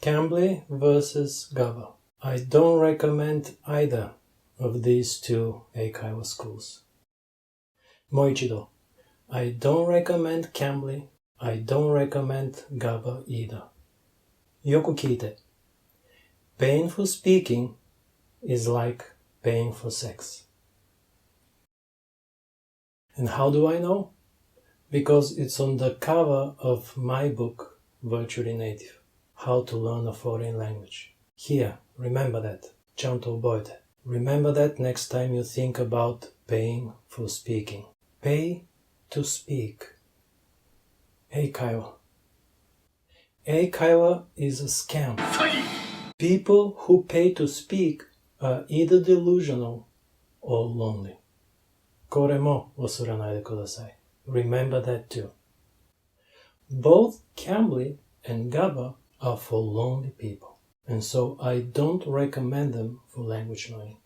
CAMBLY versus GABA. I don't recommend either of these two 英会話 schools. もう一度. I don't recommend CAMBLY. I don't recommend GABA either. よく聞いて. Paying for speaking is like paying for sex. And how do I know? Because it's on the cover of my book, Virtually Native. How to learn a foreign language. Here, remember that. ちゃんと覚えて. Remember that next time you think about paying for speaking. Pay to speak. 英会話. 英会話 is a scam. People who pay to speak are either delusional or lonely. これも忘れないでください. Remember that too. Both CAMBLY and GABA are for lonely people, and so I don't recommend them for language learning.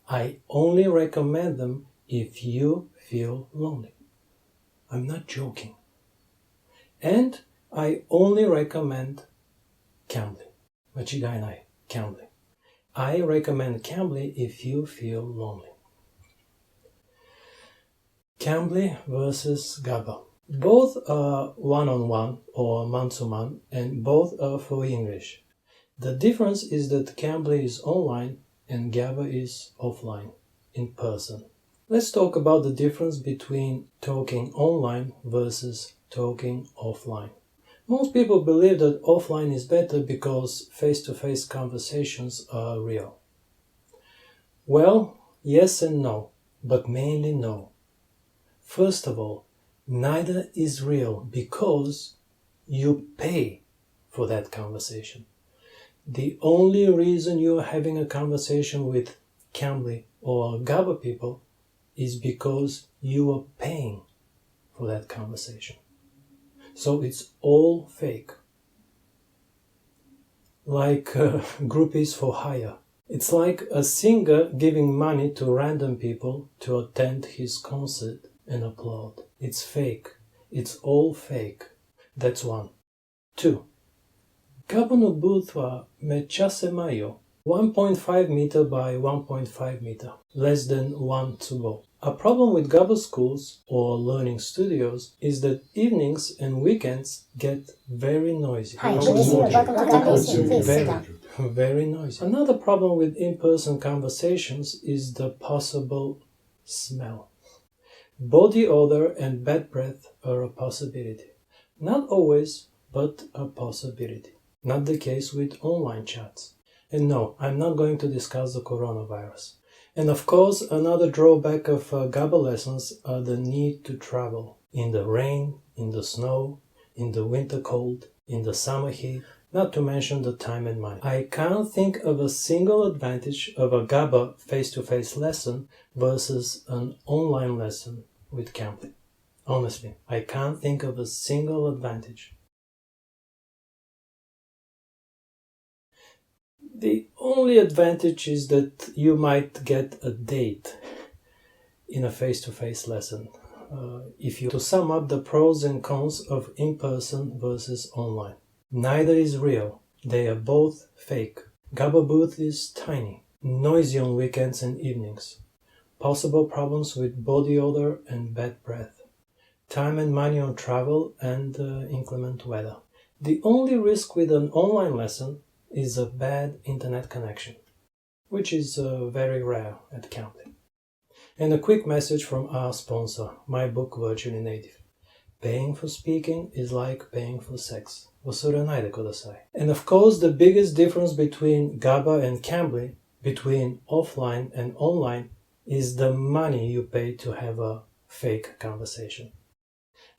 I only recommend them if you feel lonely. I'm not joking. And I only recommend CAMBLY. 間違いない. CAMBLY. I recommend CAMBLY if you feel lonely. CAMBLY versus GABA. Both are one-on-one or man-to-man, and both are for English. The difference is that CAMBLY is online and GABA is offline, in person. Let's talk about the difference between talking online versus talking offline. Most people believe that offline is better because face-to-face conversations are real. Well, yes and no, but mainly no. First of all, neither is real because you pay for that conversation. The only reason you are having a conversation with CAMBLY or GABA people is because you are paying for that conversation. So it's all fake. Like groupies for hire. It's like a singer giving money to random people to attend his concert and applaud. It's fake. It's all fake. That's one. 2. GABA のブースはめっちゃ狭いよ。1.5 meter by 1.5 meter. Less than 1 tsubo. A problem with GABA schools or learning studios is that evenings and weekends get very noisy. Very noisy. Another problem with in-person conversations is the possible smell. Body odor and bad breath are a possibility. Not always, but a possibility. Not the case with online chats. And no, I'm not going to discuss the coronavirus. And of course, another drawback of GABA lessons are the need to travel. In the rain, in the snow, in the winter cold, in the summer heat, not to mention the time and money. I can't think of a single advantage of a GABA face-to-face lesson versus an online lesson with CAMBLY. Honestly, I can't think of a single advantage. The only advantage is that you might get a date in a face-to-face lesson. To sum up the pros and cons of in-person versus online. Neither is real. They are both fake. GABA booth is tiny, noisy on weekends and evenings. Possible problems with body odor and bad breath. Time and money on travel and inclement weather. The only risk with an online lesson is a bad internet connection, which is very rare at CAMBLY. And a quick message from our sponsor, my book Virtually Native. Paying for speaking is like paying for sex. 忘れないでください. And of course, the biggest difference between GABA and CAMBLY, between offline and online, is the money you pay to have a fake conversation.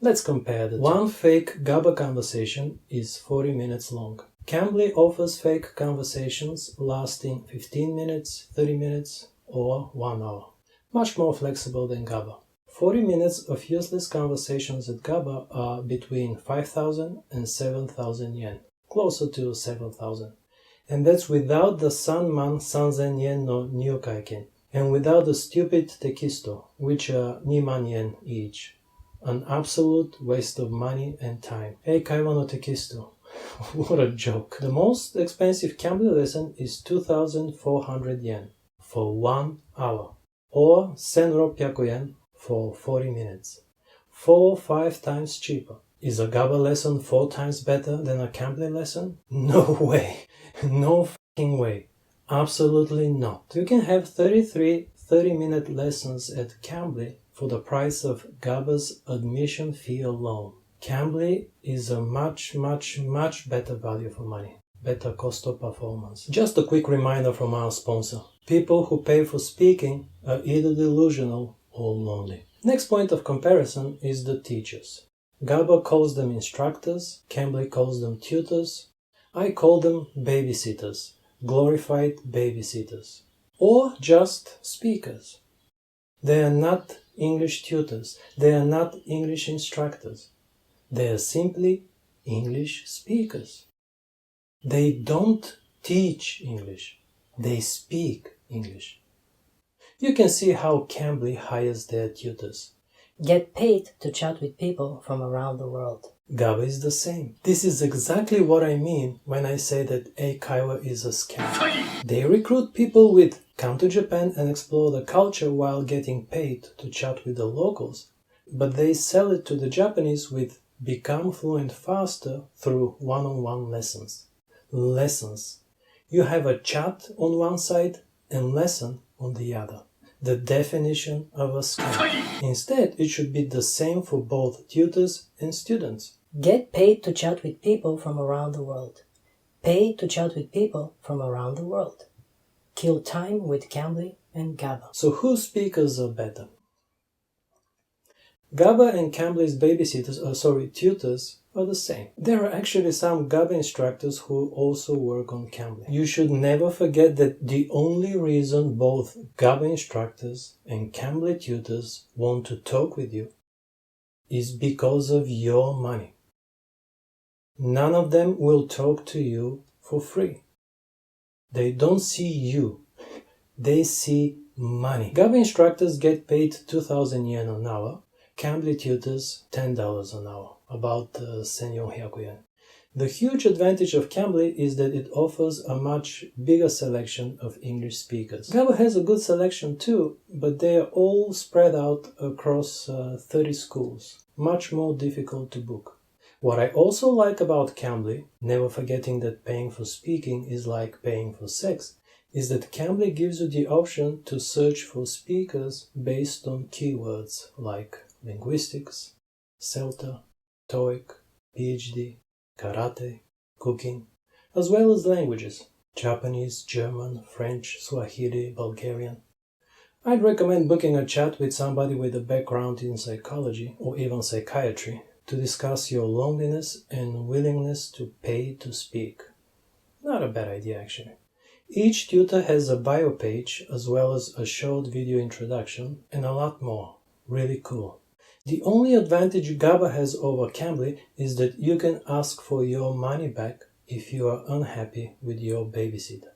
Let's compare the two. One fake GABA conversation is 40 minutes long. CAMBLY offers fake conversations lasting 15 minutes, 30 minutes, or 1 hour. Much more flexible than GABA. 40 minutes of useless conversations at GABA are between 5,000 and 7,000 yen, closer to 7,000. And that's without the Sanman Sanzen yen no Nyokaiken, and without the stupid tekisto, which are 2,000 yen each. An absolute waste of money and time. 英会話のテキスト What a joke. The most expensive CAMBLY lesson is 2,400 yen for 1 hour, or 1,600 yen for 40 minutes. 4 or 5 times cheaper. Is a GABA lesson 4 times better than a CAMBLY lesson? No way. No fucking way. Absolutely not. You can have 33 30-minute lessons at CAMBLY for the price of GABA's admission fee alone. CAMBLY is a much better value for money. Better cost of performance. Just a quick reminder from our sponsor. People who pay for speaking are either delusional or lonely. Next point of comparison is the teachers. GABA calls them instructors, CAMBLY calls them tutors. I call them babysitters, glorified babysitters, or just speakers. They are not English tutors, they are not English instructors. They are simply English speakers. They don't teach English, they speak English. You can see how CAMBLY hires their tutors. Get paid to chat with people from around the world. GABA is the same. This is exactly what I mean when I say that Eikaiwa is a scam. They recruit people with come to Japan and explore the culture while getting paid to chat with the locals, but they sell it to the Japanese with become fluent faster through one-on-one lessons. Lessons. You have a chat on one side and lesson on the other. The definition of a scam. Instead, it should be the same for both tutors and students. Get paid to chat with people from around the world. Pay to chat with people from around the world. Kill time with CAMBLY and GABA. So whose speakers are better? GABA and CAMBLY's tutors are the same. There are actually some GABA instructors who also work on CAMBLY. You should never forget that the only reason both GABA instructors and CAMBLY tutors want to talk with you is because of your money. None of them will talk to you for free. They don't see you. They see money. GABA instructors get paid 2,000 yen an hour. CAMBLY tutors $10 an hour, about 1,400 yen. The huge advantage of CAMBLY is that it offers a much bigger selection of English speakers. GABA has a good selection too, but they are all spread out across 30 schools, much more difficult to book. What I also like about CAMBLY, never forgetting that paying for speaking is like paying for sex, is that CAMBLY gives you the option to search for speakers based on keywords like linguistics, CELTA, TOEIC, PhD, karate, cooking, as well as languages, Japanese, German, French, Swahili, Bulgarian. I'd recommend booking a chat with somebody with a background in psychology or even psychiatry to discuss your loneliness and willingness to pay to speak. Not a bad idea, actually. Each tutor has a bio page as well as a short video introduction and a lot more. Really cool. The only advantage GABA has over CAMBLY is that you can ask for your money back if you are unhappy with your babysitter.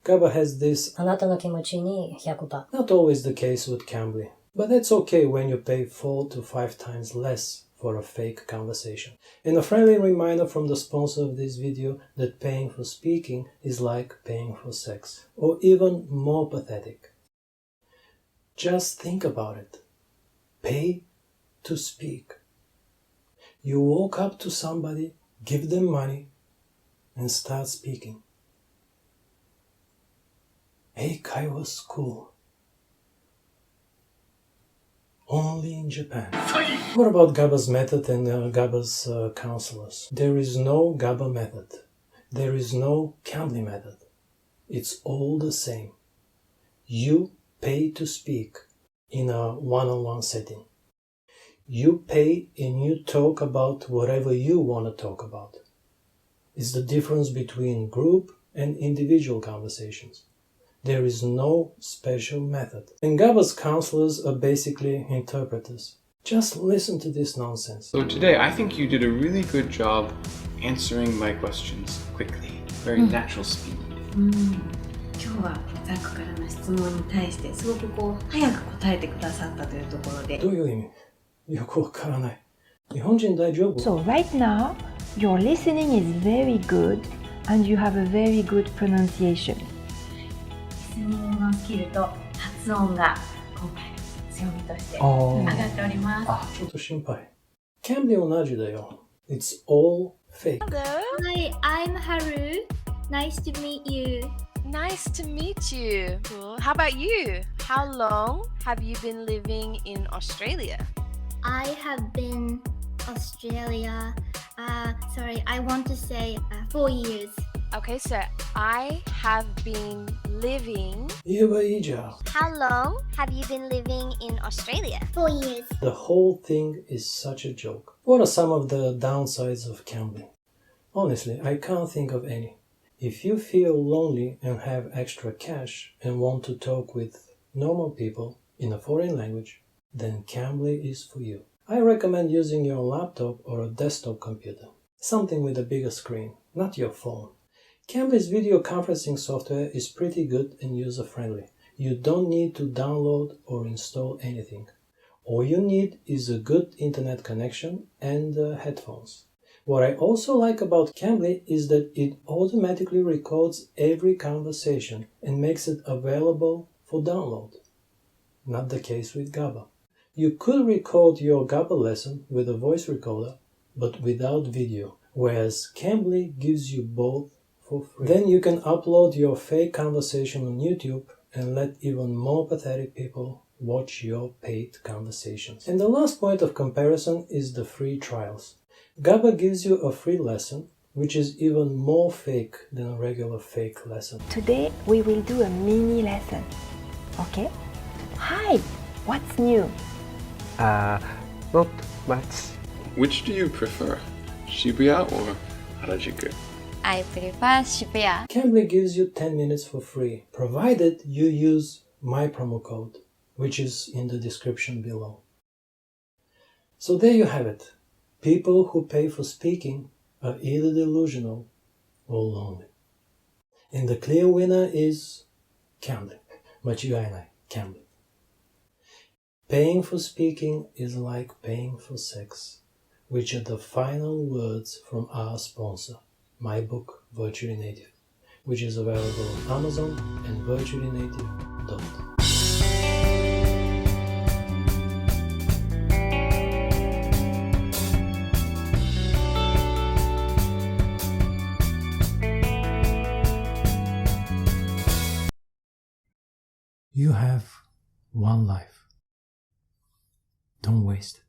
GABA has this あなたの気持ちに 100%. Not always the case with CAMBLY, but that's okay when you pay 4 to 5 times less for a fake conversation. And a friendly reminder from the sponsor of this video that paying for speaking is like paying for sex, or even more pathetic. Just think about it. Pay to speak. You walk up to somebody, give them money, and start speaking. Eikaiwa school. Only in Japan. What about GABA's method and GABA's counselors? There is no GABA method. There is no CAMBLY method. It's all the same. You pay to speak in a one-on-one setting. You pay and you talk about whatever you want to talk about. It's the difference between group and individual conversations. There is no special method. And GABA's counselors are basically interpreters. Just listen to this nonsense. So today, I think you did a really good job answering my questions quickly. Very natural speed. 今日はザックからの質問に対してすごく早く答えてくださったというところで。どういう意味？よくわからない。日本人大丈夫？ So right now, Your listening is very good and you have a very good pronunciation. リスニングのスキルと発音が今回の強みとして上がっております。ちょっと心配。CAMBLY 同じだよ。It's all fake. Hi, I'm Haru. Nice to meet you. Nice to meet you. Cool. How about you? How long have you been living in Australia? I have been Australia. I want to say 4 years. Okay, so I have been living. 言えばいいじゃん。 How long have you been living in Australia? 4 years. The whole thing is such a joke. What are some of the downsides of CAMBLY? Honestly, I can't think of any. If you feel lonely and have extra cash and want to talk with normal people in a foreign language, then CAMBLY is for you. I recommend using your laptop or a desktop computer, something with a bigger screen, not your phone. CAMBLY's video conferencing software is pretty good and user-friendly. You don't need to download or install anything. All you need is a good internet connection and headphones. What I also like about CAMBLY is that it automatically records every conversation and makes it available for download. Not the case with GABA. You could record your GABA lesson with a voice recorder, but without video, whereas CAMBLY gives you both for free. Then you can upload your fake conversation on YouTube and let even more pathetic people watch your paid conversations. And the last point of comparison is the free trials. GABA gives you a free lesson, which is even more fake than a regular fake lesson. Today we will do a mini lesson. Okay? Hi! What's new? Not much. Which do you prefer, Shibuya or Harajuku? I prefer Shibuya. CAMBLY gives you 10 minutes for free, provided you use my promo code, which is in the description below. So there you have it. People who pay for speaking are either delusional or lonely. And the clear winner is CAMBLY. 間違いない CAMBLY. Paying for speaking is like paying for sex, which are the final words from our sponsor, my book Virtually Native, which is available on Amazon and virtuallynative.com. You have one life. Don't waste it.